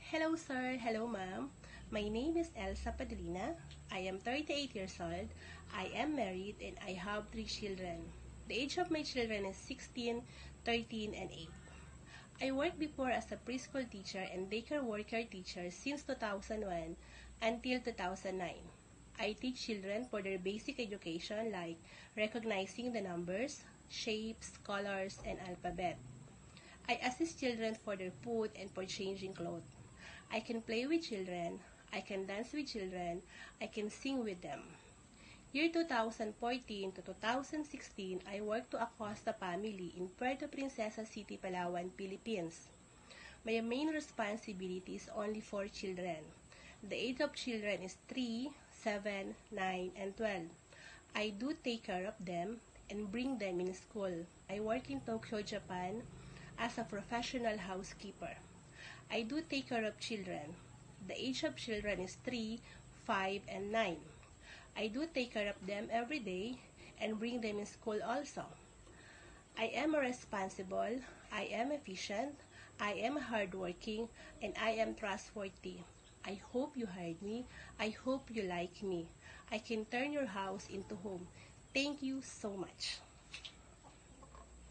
Hello sir, hello ma'am. My name is Elsa Padrina. I am 38 years old. I am married and I have 3 children. The age of my children is 16, 13, and 8. I worked before as a preschool teacher and daycare worker teacher since 2001 until 2009. I teach children for their basic education like recognizing the numbers, shapes, colors, and alphabet. I assist children for their food and for changing clothes. I can play with children, I can dance with children, I can sing with them. Year 2014 to 2016, I worked to Acosta family in Puerto Princesa City, Palawan, Philippines. My main responsibility is only 4 children. The age of children is 3, 7, 9, and 12. I do take care of them and bring them in school. I work in Tokyo, Japan as a professional housekeeper. I do take care of children. The age of children is 3, 5, and 9. I do take care of them every day and bring them in school also. I am responsible, I am efficient, I am hardworking, and I am trustworthy. I hope you hired me. I hope you like me. I can turn your house into home. Thank you so much.